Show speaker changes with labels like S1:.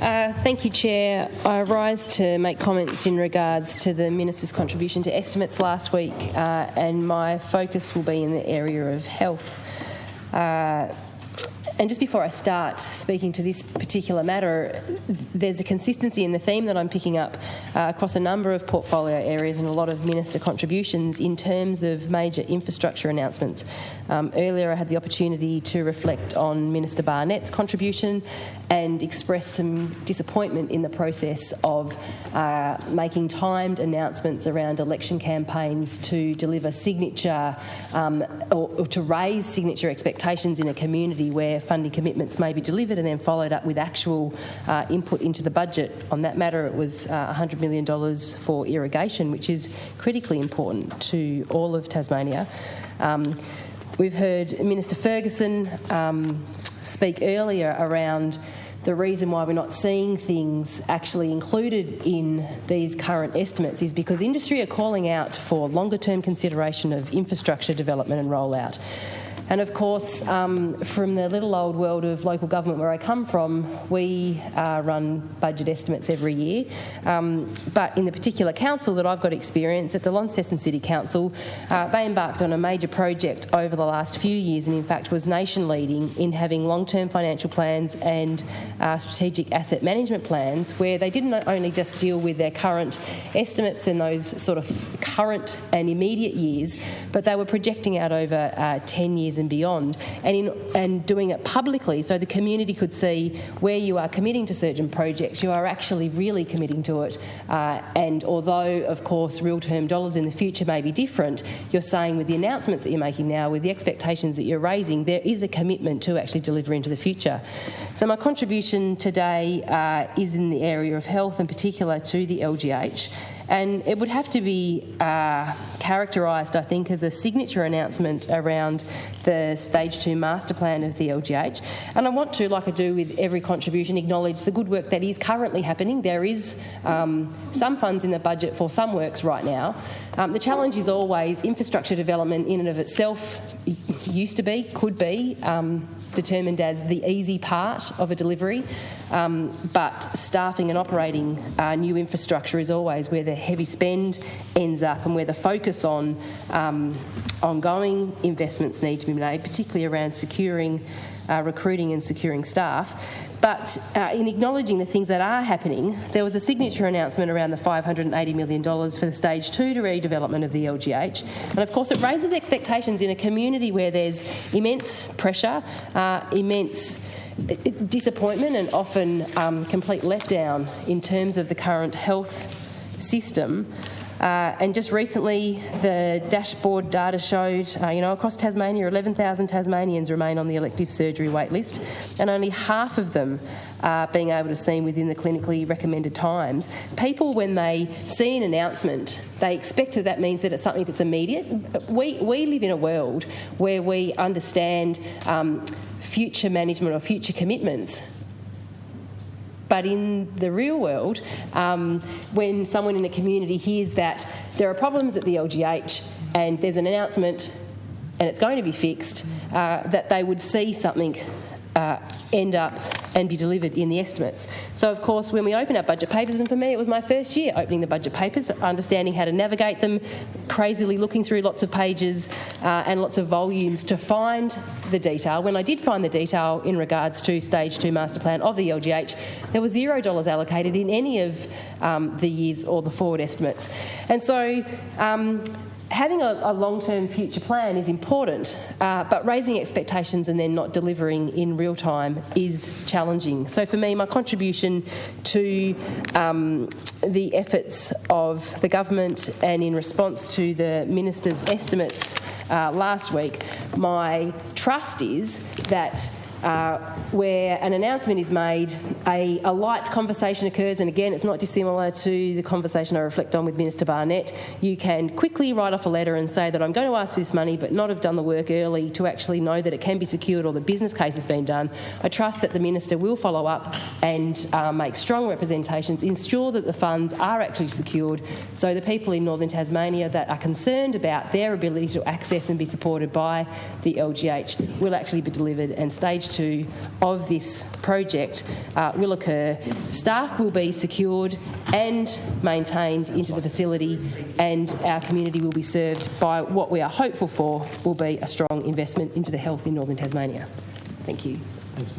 S1: Thank you, Chair. I rise to make comments in regards to the Minister's contribution to estimates last week, and my focus will be in the area of health. And just before I start speaking to this particular matter, there's a consistency in the theme that I'm picking up across a number of portfolio areas and a lot of Minister contributions in terms of major infrastructure announcements. Earlier I had the opportunity to reflect on Minister Barnett's contribution and express some disappointment in the process of making timed announcements around election campaigns to deliver signature or to raise signature expectations in a community where funding commitments may be delivered and then followed up with actual input into the budget. On that matter, it was $100 million for irrigation, which is critically important to all of Tasmania. We've heard Minister Ferguson speak earlier around the reason why we're not seeing things actually included in these current estimates is because industry are calling out for longer-term consideration of infrastructure development and rollout. And of course, from the little old world of local government where I come from, we run budget estimates every year. But in the particular council that I've got experience at the Launceston City Council, they embarked on a major project over the last few years and in fact was nation leading in having long-term financial plans and strategic asset management plans where they didn't only just deal with their current estimates and those sort of current and immediate years, but they were projecting out over 10 years and beyond, and doing it publicly so the community could see where you are committing to certain projects, you are actually really committing to it. And although, of course, real-term dollars in the future may be different, you're saying with the announcements that you're making now, with the expectations that you're raising, there is a commitment to actually deliver into the future. So my contribution today is in the area of health, in particular to the LGH. And it would have to be characterised, I think, as a signature announcement around the Stage 2 master plan of the LGH. And I want to, like I do with every contribution, acknowledge the good work that is currently happening. There is some funds in the budget for some works right now. The challenge is always infrastructure development in and of itself used to be, could be, determined as the easy part of a delivery, but staffing and operating new infrastructure is always where the heavy spend ends up and where the focus on ongoing investments need to be made, particularly around securing recruiting and securing staff. But in acknowledging the things that are happening, there was a signature announcement around the $580 million for the Stage 2 redevelopment of the LGH. And of course it raises expectations in a community where there's immense pressure, immense disappointment and often complete letdown in terms of the current health system. And just recently, the dashboard data showed, across Tasmania, 11,000 Tasmanians remain on the elective surgery wait list, and only half of them are being able to see within the clinically recommended times. People, when they see an announcement, they expect that means that it's something that's immediate. We live in a world where we understand future management or future commitments. But in the real world, when someone in a community hears that there are problems at the LGH and there's an announcement and it's going to be fixed, that they would see something end up and be delivered in the estimates. So, of course, when we open our budget papers, and for me it was my first year opening the budget papers, understanding how to navigate them, crazily looking through lots of pages and lots of volumes to find the detail. When I did find the detail in regards to Stage 2 master plan of the LGH, there was $0 allocated in any of the years or the forward estimates. And so having a long-term future plan is important, but raising expectations and then not delivering in real time is challenging. So for me, my contribution to the efforts of the government and in response to the Minister's estimates last week, my trust is that where an announcement is made, a light conversation occurs, and again, it's not dissimilar to the conversation I reflect on with Minister Barnett. You can quickly write off a letter and say that I'm going to ask for this money but not have done the work early to actually know that it can be secured or the business case has been done. I trust that the Minister will follow up and make strong representations, ensure that the funds are actually secured so the people in Northern Tasmania that are concerned about their ability to access and be supported by the LGH will actually be delivered, and Stage 2 of this project will occur. Staff will be secured and maintained into the facility, and our community will be served by what we are hopeful for will be a strong investment into the health in Northern Tasmania. Thank you.